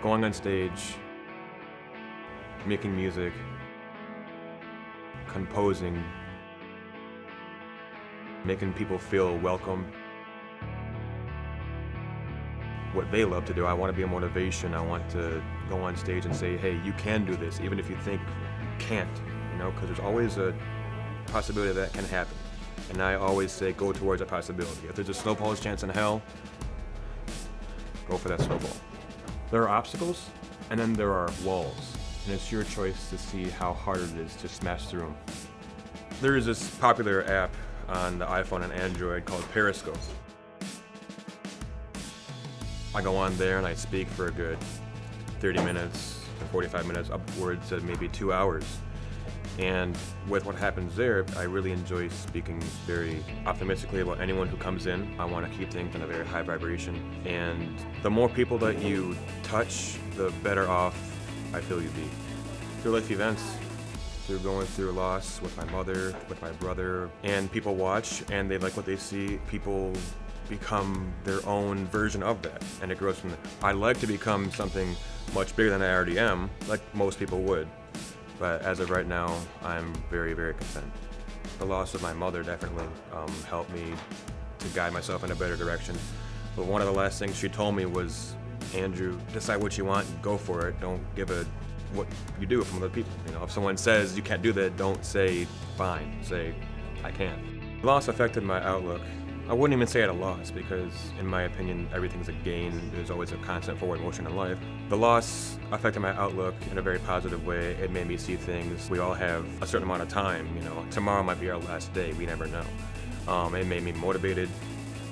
going on stage, making music, composing, making people feel welcome. What they love to do, I want to be a motivation. I want to go on stage and say, hey, you can do this, even if you think you can't, because there's always a possibility that can happen. And I always say, go towards a possibility. If there's a snowball's chance in hell, go for that snowball. There are obstacles, and then there are walls, and it's your choice to see how hard it is to smash through them. There is this popular app on the iPhone and Android called Periscope. I go on there and I speak for a good 30 minutes to 45 minutes, upwards to maybe 2 hours. And with what happens there, I really enjoy speaking very optimistically about anyone who comes in. I want to keep things in a very high vibration. And the more people that you touch, the better off I feel you'd be. Through life events, through going through loss with my mother, with my brother, and people watch and they like what they see. People become their own version of that, and it grows from there. I like to become something much bigger than I already am, like most people would, but as of right now, I'm very, very content. The loss of my mother definitely helped me to guide myself in a better direction, but one of the last things she told me was, Andrew, decide what you want, go for it, don't give a what you do from other people. If someone says you can't do that, don't say fine, say I can. The loss affected my outlook. I wouldn't even say at a loss because, in my opinion, everything's a gain. There's always a constant forward motion in life. The loss affected my outlook in a very positive way. It made me see things. We all have a certain amount of time. Tomorrow might be our last day. We never know. It made me motivated,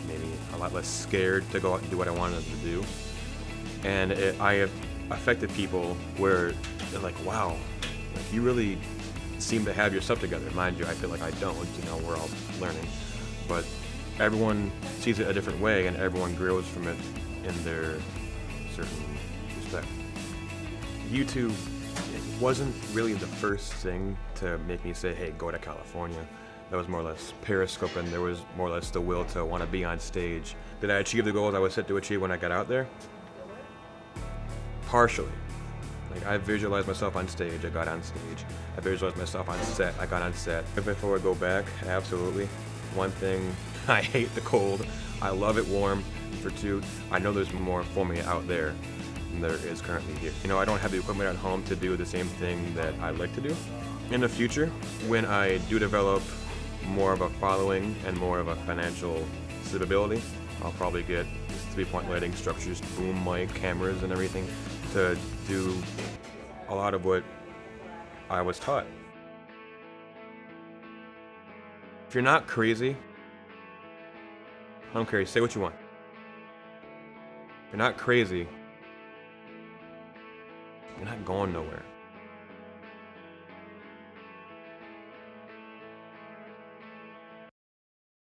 made me a lot less scared to go out and do what I wanted to do. And I have affected people where they're like, wow, you really seem to have your stuff together. Mind you, I feel like I don't. We're all learning. But everyone sees it a different way, and everyone grows from it in their certain respect. YouTube wasn't really the first thing to make me say, hey, go to California. That was more or less Periscope, and there was more or less the will to want to be on stage. Did I achieve the goals I was set to achieve when I got out there? Partially. I visualized myself on stage, I got on stage. I visualized myself on set, I got on set. If I would go back, absolutely. One thing, I hate the cold. I love it warm. For two, I know there's more for me out there than there is currently here. I don't have the equipment at home to do the same thing that I like to do. In the future, when I do develop more of a following and more of a financial stability, I'll probably get 3-point lighting structures, boom mic, cameras and everything to do a lot of what I was taught. If you're not crazy, I don't care, say what you want. If you're not crazy, you're not going nowhere.